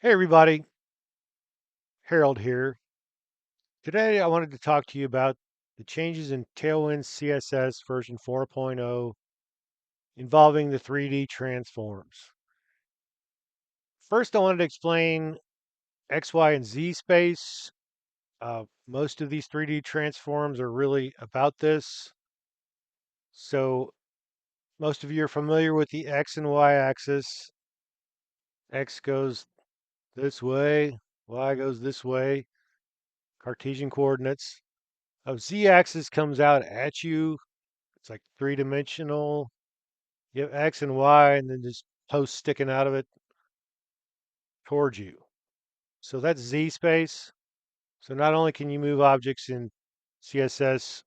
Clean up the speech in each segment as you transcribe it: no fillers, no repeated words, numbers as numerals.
Hey everybody, Harold here. Today I wanted to talk to you about the changes in Tailwind CSS version 4.0 involving the 3D transforms. First, I wanted to explain X, Y, and Z space. Most of these 3D transforms are really about this. So most of you are familiar with the X and Y axis. X goes this way, Y goes this way, Cartesian coordinates. Z-axis comes out at you. It's like three-dimensional. You have X and Y, and then just posts sticking out of it towards you. So that's Z space. So not only can you move objects in CSS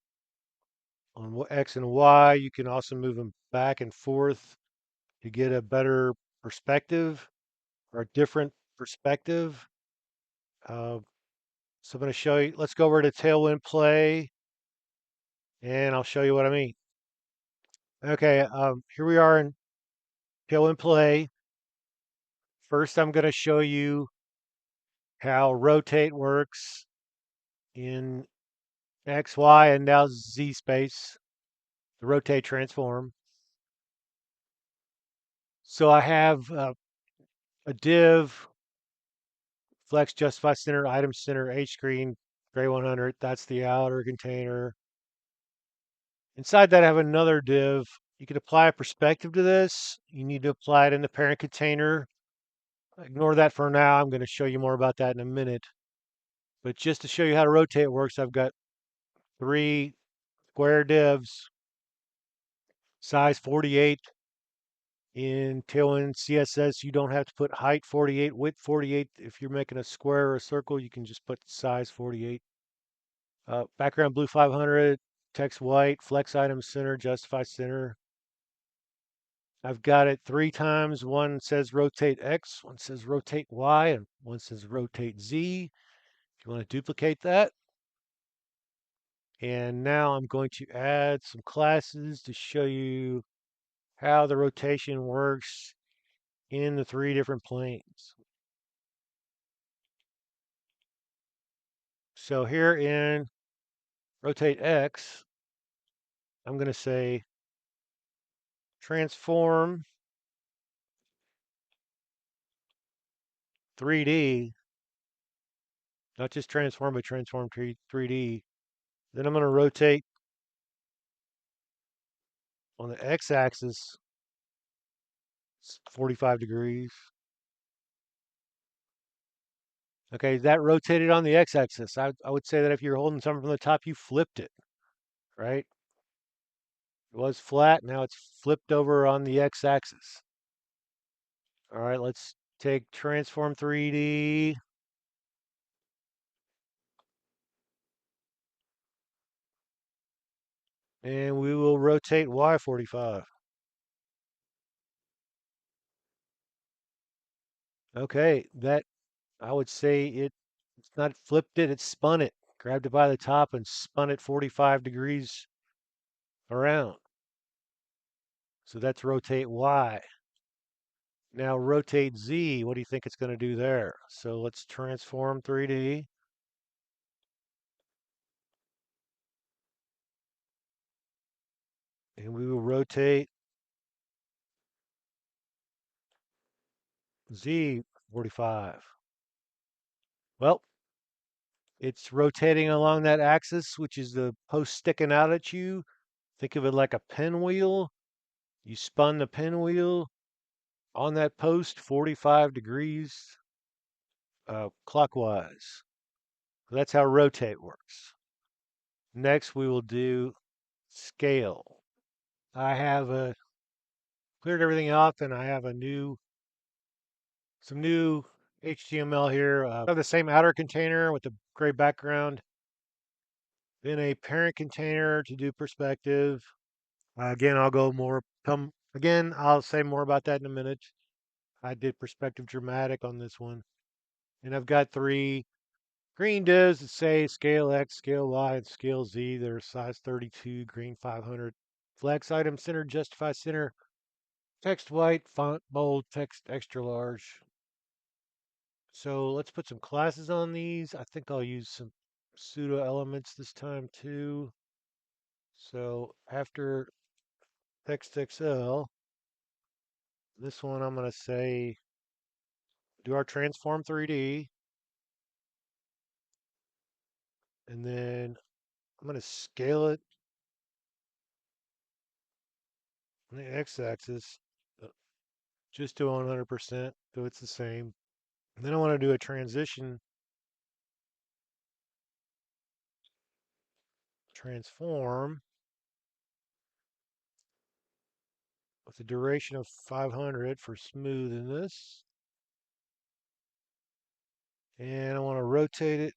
on X and Y, you can also move them back and forth to get a better perspective or a different perspective. So I'm going to show you. Let's go over to Tailwind Play, and I'll show you what I mean. Okay, here we are in Tailwind Play. First, I'm going to show you how rotate works in X, Y, and now Z space, the rotate transform. So I have a div, flex, justify center, item center, H screen, gray 100. That's the outer container. Inside that, I have another div. You could apply a perspective to this. You need to apply it in the parent container. Ignore that for now. I'm going to show you more about that in a minute. But just to show you how to rotate works, I've got 3 square divs, size 48. In Tailwind CSS, you don't have to put height 48, width 48. If you're making a square or a circle, you can just put size 48. Background blue 500, text white, flex item center, justify center. I've got it 3 times. One says rotate X, one says rotate Y, and one says rotate Z. If you want to duplicate that. And now I'm going to add some classes to show you how the rotation works in the 3 different planes. So here in rotate X, I'm going to say transform 3D, not just transform, but transform 3D. Then I'm going to rotate on the X axis 45 degrees. Okay, that rotated on the X axis. I would say that if you're holding something from the top, you flipped it, right? It was flat, now it's flipped over on the X axis. All right, let's take transform 3D. And we will rotate Y 45. Okay, that I would say it's not flipped it, it's spun it. Grabbed it by the top and spun it 45 degrees around. So that's rotate Y. Now rotate Z. What do you think it's going to do there? So let's transform 3D. And we will rotate Z 45. Well, it's rotating along that axis, which is the post sticking out at you. Think of it like a pinwheel. You spun the pinwheel on that post 45 degrees clockwise. So that's how rotate works. Next, we will do scale. I have cleared everything off, and I have some new HTML here. I have the same outer container with the gray background. Then a parent container to do perspective. Again, I'll say more about that in a minute. I did perspective dramatic on this one. And I've got 3 green divs that say scale X, scale Y, and scale Z. They're size 32, green 500. Flex item center, justify center, text white, font bold, text extra large. So let's put some classes on these. I think I'll use some pseudo elements this time too. So after TextXL, this one I'm going to say do our transform 3D, and then I'm going to scale it on the x-axis just to 100%, so it's the same. And then I want to do a transition transform with a duration of 500 for smoothness. And I want to rotate it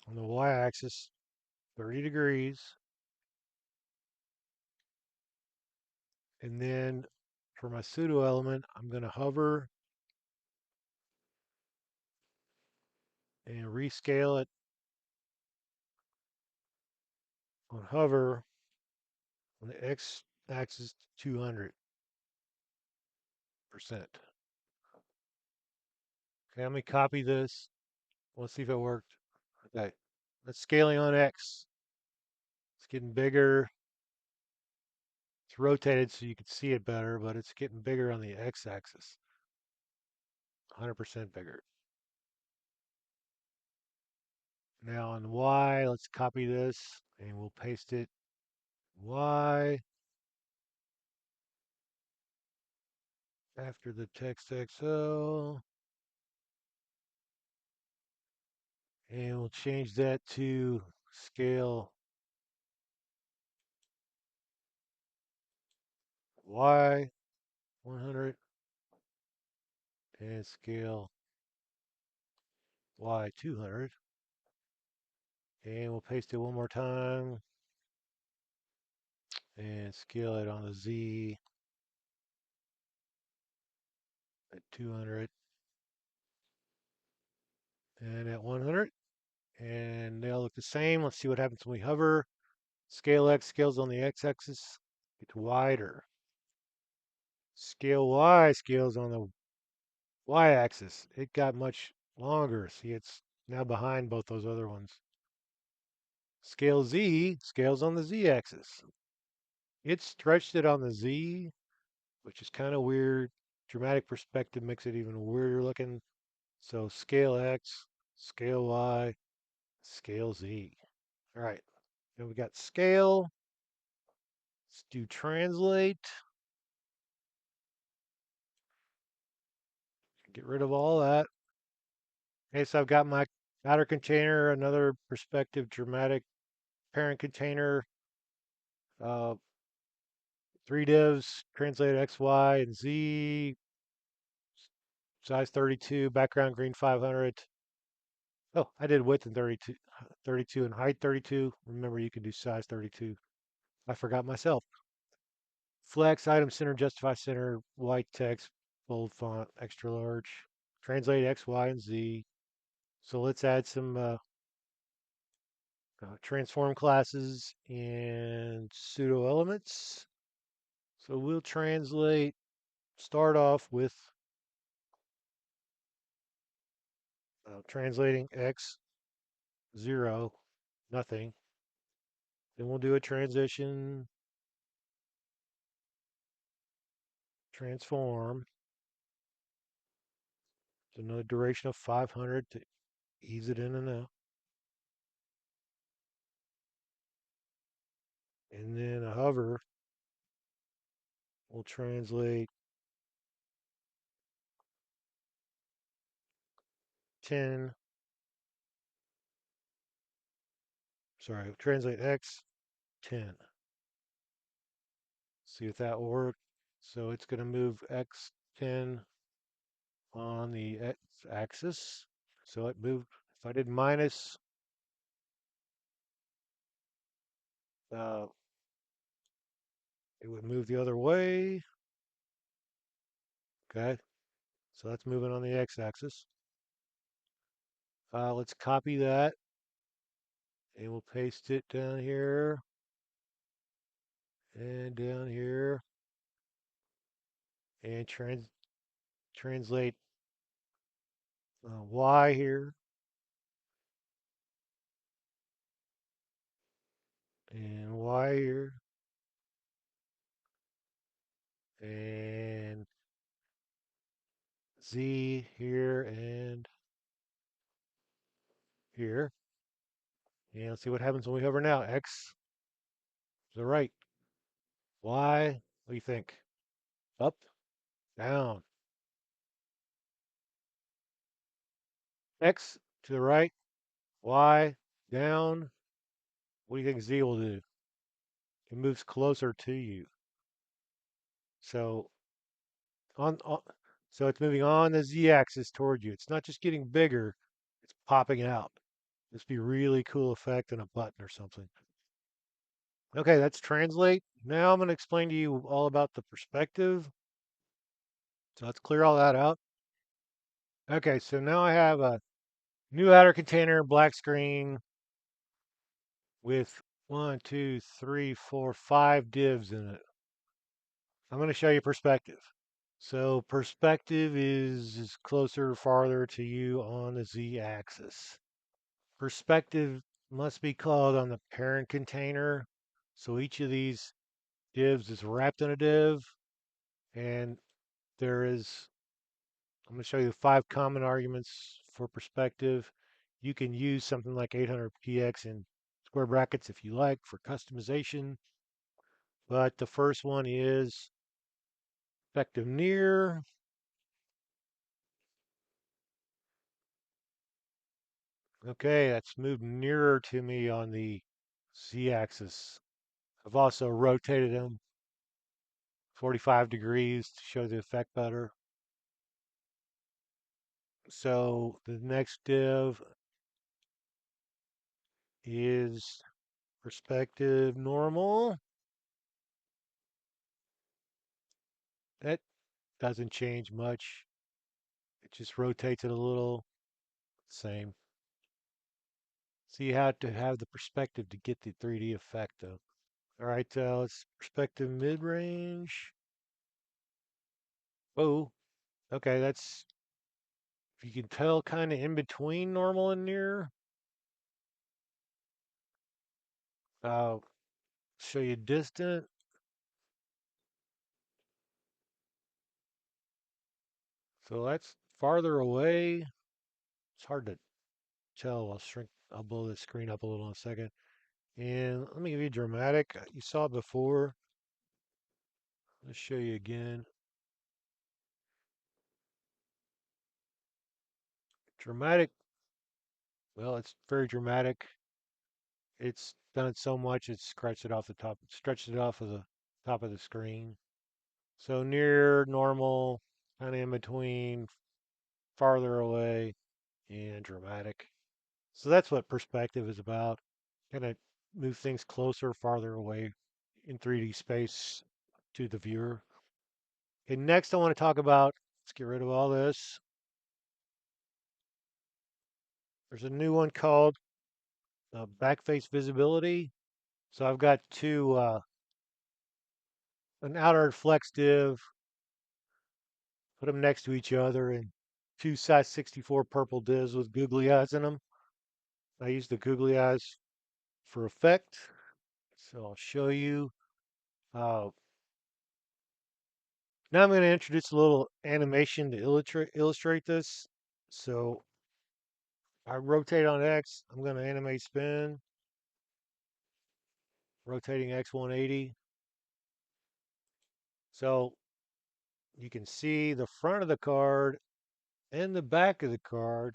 on the y-axis 30 degrees. And then for my pseudo element, I'm going to hover and rescale it on hover on the x-axis to 200%. Okay, let me copy this. Let's see if it worked. Okay, that's scaling on x. It's getting bigger. It's rotated so you can see it better, but it's getting bigger on the x-axis. 100% bigger. Now on y, let's copy this and we'll paste it. Y after the text XL, and we'll change that to scale Y 100 and scale Y 200. And we'll paste it one more time and scale it on the Z at 200 and at 100. And they all look the same. Let's see what happens when we hover. Scale X scales on the x-axis. It's wider. Scale Y scales on the y-axis. It got much longer. See, it's now behind both those other ones. Scale Z scales on the z-axis. It stretched it on the z, which is kind of weird. Dramatic perspective makes it even weirder looking. So scale X, scale Y, scale Z. All right, then we got scale. Let's do translate. Get rid of all that. Okay, so I've got my outer container, another perspective dramatic parent container, uh, three divs, translate X, Y, and Z, size 32, background green 500. Oh, I did width and 32 and height 32. Remember, you can do size 32. I forgot myself. Flex, item center, justify center, white text, bold font, extra large. Translate X, Y, and Z. So let's add some transform classes and pseudo elements. So we'll start off with translating X, 0, nothing. Then we'll do a transition, transform, so another duration of 500 to ease it in and out. And then a hover will translate 10, sorry, translate X 10. See if that will work. So it's going to move X 10 on the X axis. So it moved, if I did minus, uh, it would move the other way. Okay, so that's moving on the X axis. Let's copy that and we'll paste it down here and down here. and translate Y here and Y here and Z here and here. And let's see what happens when we hover now. X to the right. Y, what do you think? Up, down. X to the right. Y, down. What do you think Z will do? It moves closer to you. So on so it's moving on the Z-axis toward you. It's not just getting bigger, it's popping out. This would be a really cool effect in a button or something. Okay, that's translate. Now I'm going to explain to you all about the perspective. So let's clear all that out. Okay, so now I have a new outer container, black screen with 5 divs in it. I'm going to show you perspective. So perspective is closer, farther to you on the Z-axis. Perspective must be called on the parent container. So each of these divs is wrapped in a div, and there is, I'm going to show you 5 common arguments for perspective. You can use something like 800px in square brackets if you like for customization, but the first one is perspective near. Okay, that's moved nearer to me on the Z-axis. I've also rotated them 45 degrees to show the effect better. So the next div is perspective normal. That doesn't change much. It just rotates it a little. Same. So you have to have the perspective to get the 3D effect though. All right, let's perspective mid-range. Whoa. Okay, that's, if you can tell, kind of in between normal and near. I'll show you distant. So that's farther away. It's hard to tell. I'll blow the screen up a little in a second. And let me give you dramatic. You saw it before. Let's show you again. Dramatic, well, it's very dramatic. It's done it so much it's scratched it off the top, stretched it off of the top of the screen. So near, normal, kind of in between, farther away, and dramatic. So that's what perspective is about. Kind of move things closer, farther away in 3D space to the viewer. Okay, next I want to talk about, let's get rid of all this. There's a new one called backface visibility. So I've got an outer flex div, put them next to each other, and 2 size 64 purple divs with googly eyes in them. I use the googly eyes for effect. So I'll show you. Uh, Now I'm going to introduce a little animation to illustrate this. So I rotate on X. I'm going to animate spin, rotating X 180. So you can see the front of the card and the back of the card.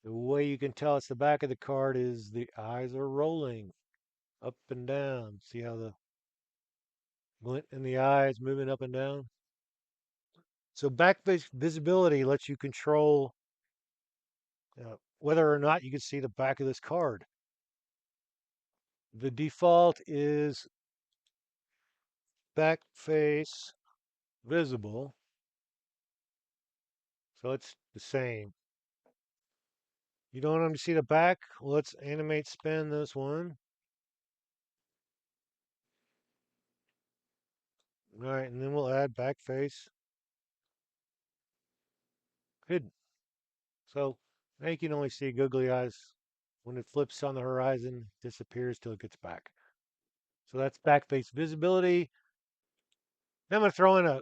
The way you can tell it's the back of the card is the eyes are rolling up and down. See how the glint in the eye is moving up and down? So backface visibility lets you control whether or not you can see the back of this card. The default is backface visible, so it's the same. You don't want to see the back? Well, let's animate spin this one. All right, and then we'll add backface. hidden. So now you can only see googly eyes. When it flips on the horizon, it disappears till it gets back. So that's backface visibility. Now I'm going to throw in a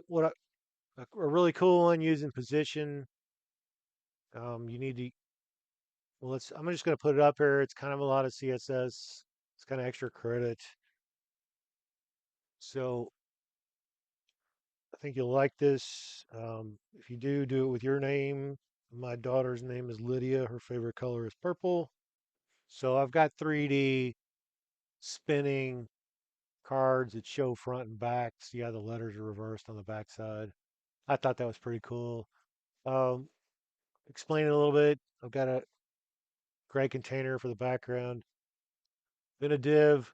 really cool one using position. You need to, well, I'm just going to put it up here. It's kind of a lot of CSS. It's kind of extra credit. So I think you'll like this. If you do, do it with your name. My daughter's name is Lydia. Her favorite color is purple. So I've got 3D spinning cards that show front and back. See how the letters are reversed on the back side. I thought that was pretty cool. Um, Explain it a little bit. I've got a gray container for the background. Then a div,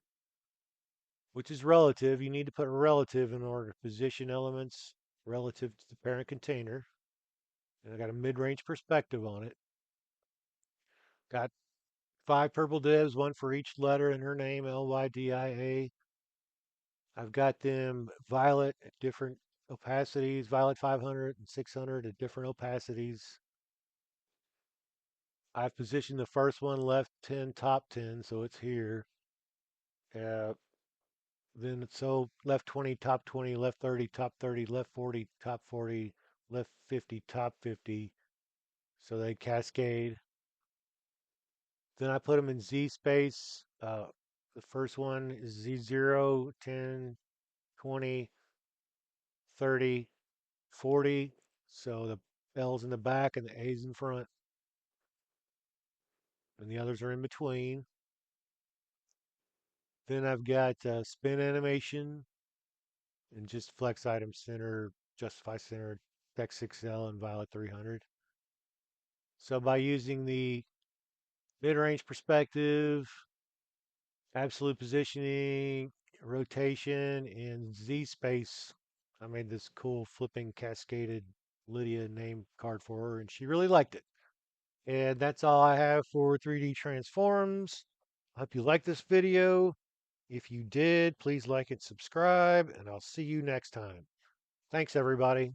which is relative. You need to put a relative in order to position elements relative to the parent container. And I got a mid-range perspective on it. Got 5 purple divs, one for each letter in her name, Lydia. I've got them violet at different opacities, violet 500 and 600 at different opacities. I've positioned the first one left 10, top 10, so it's here. Uh, then so left 20, top 20, left 30, top 30, left 40, top 40, left 50, top 50. So they cascade. Then I put them in Z space. The first one is Z0, 10, 20, 30, 40. So the L's in the back and the A's in front. And the others are in between. Then I've got spin animation and just flex item center, justify center, text 6L, and violet 300. So by using the mid-range perspective, absolute positioning, rotation, and Z space, I made this cool flipping cascaded Lydia name card for her, and she really liked it. And that's all I have for 3D transforms. I hope you liked this video. If you did, please like and subscribe, and I'll see you next time. Thanks, everybody.